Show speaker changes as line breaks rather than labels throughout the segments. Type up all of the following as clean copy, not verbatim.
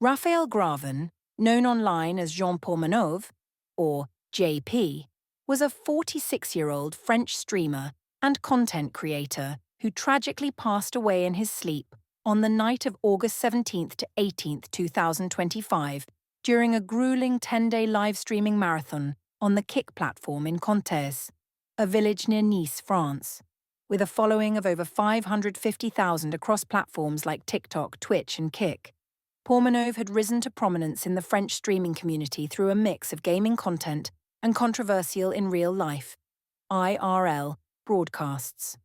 Raphael Graven, known online as Jean Pormanov, or JP, was a 46-year-old French streamer and content creator who tragically passed away in his sleep on the night of August 17th to 18th, 2025, during a grueling 10-day live streaming marathon on the Kick platform in Contes, a village near Nice, France. With a following of over 550,000 across platforms like TikTok, Twitch, and Kick, Pormanov had risen to prominence in the French streaming community through a mix of gaming content and controversial in real life, IRL, broadcasts.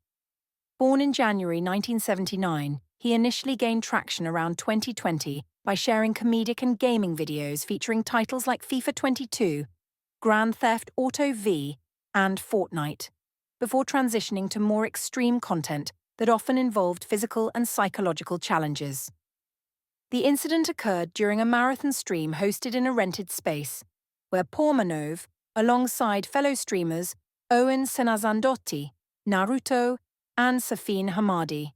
Born in January 1979, he initially gained traction around 2020 by sharing comedic and gaming videos featuring titles like FIFA 22, Grand Theft Auto V, and Fortnite, before transitioning to more extreme content that often involved physical and psychological challenges. The incident occurred during a marathon stream hosted in a rented space, where Pormanov, alongside fellow streamers Owen Senazandotti, Naruto, and Safine Hamadi,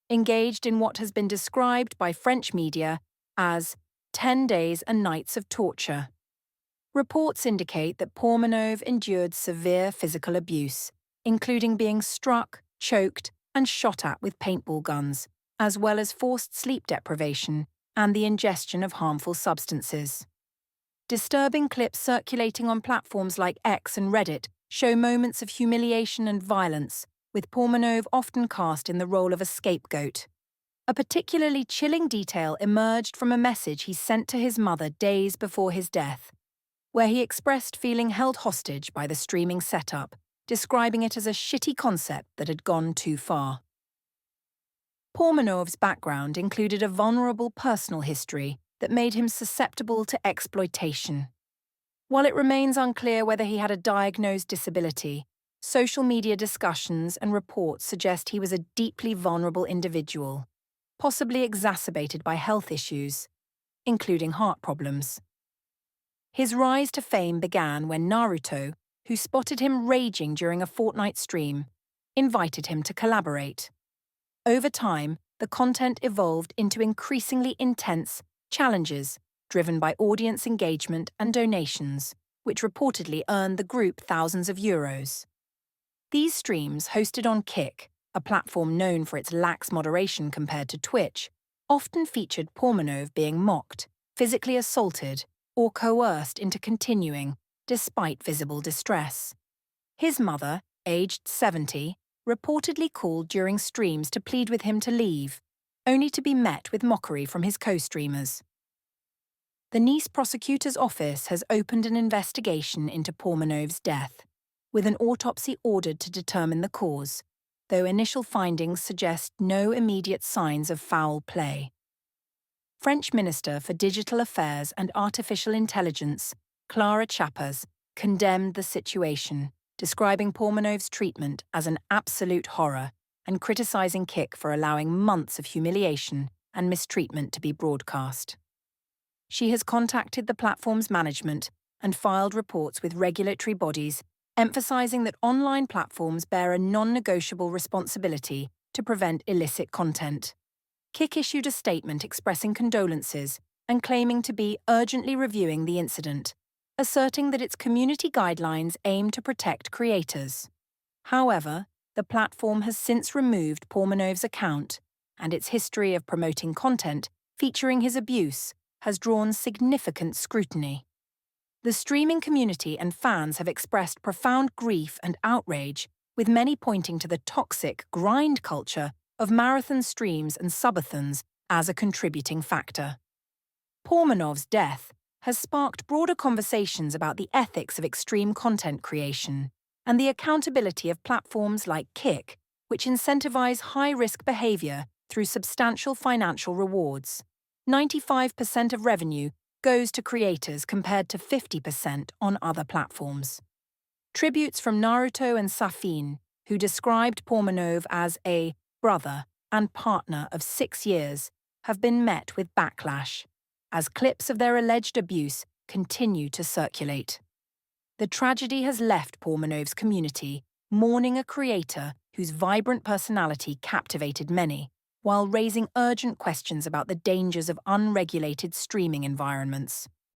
engaged in what has been described by French media as 10 days and nights of torture. Reports indicate that Pormanov endured severe physical abuse, including being struck, choked, and shot at with paintball guns, as well as forced sleep deprivation and the ingestion of harmful substances. Disturbing clips circulating on platforms like X and Reddit show moments of humiliation and violence, with Pormanov often cast in the role of a scapegoat. A particularly chilling detail emerged from a message he sent to his mother days before his death, where he expressed feeling held hostage by the streaming setup, describing it as a shitty concept that had gone too far. Pormanov's background included a vulnerable personal history that made him susceptible to exploitation. While it remains unclear whether he had a diagnosed disability, social media discussions and reports suggest he was a deeply vulnerable individual, possibly exacerbated by health issues, including heart problems. His rise to fame began when Naruto, who spotted him raging during a Fortnite stream, invited him to collaborate. Over time, the content evolved into increasingly intense challenges driven by audience engagement and donations, which reportedly earned the group thousands of euros. These streams, hosted on Kick, a platform known for its lax moderation compared to Twitch, often featured Pormanov being mocked, physically assaulted, or coerced into continuing, despite visible distress. His mother, aged 70, reportedly called during streams to plead with him to leave, only to be met with mockery from his co-streamers. The Nice prosecutor's office has opened an investigation into Pormanov's death, with an autopsy ordered to determine the cause, though initial findings suggest no immediate signs of foul play. French Minister for Digital Affairs and Artificial Intelligence, Clara Chapas, condemned the situation, describing Pormanov's treatment as an absolute horror and criticizing Kick for allowing months of humiliation and mistreatment to be broadcast. She has contacted the platform's management and filed reports with regulatory bodies, emphasizing that online platforms bear a non-negotiable responsibility to prevent illicit content. Kick issued a statement expressing condolences and claiming to be urgently reviewing the incident, asserting that its community guidelines aim to protect creators. However, the platform has since removed Pormanov's account, and its history of promoting content featuring his abuse has drawn significant scrutiny. The streaming community and fans have expressed profound grief and outrage, with many pointing to the toxic grind culture of marathon streams and subathons as a contributing factor. Pormanov's death has sparked broader conversations about the ethics of extreme content creation and the accountability of platforms like Kick, which incentivize high-risk behavior through substantial financial rewards. 95% of revenue goes to creators compared to 50% on other platforms. Tributes from Naruto and Safine, who described Pormanov as a brother and partner of 6 years, have been met with backlash, as clips of their alleged abuse continue to circulate. The tragedy has left Pormanov's community mourning a creator whose vibrant personality captivated many, while raising urgent questions about the dangers of unregulated streaming environments.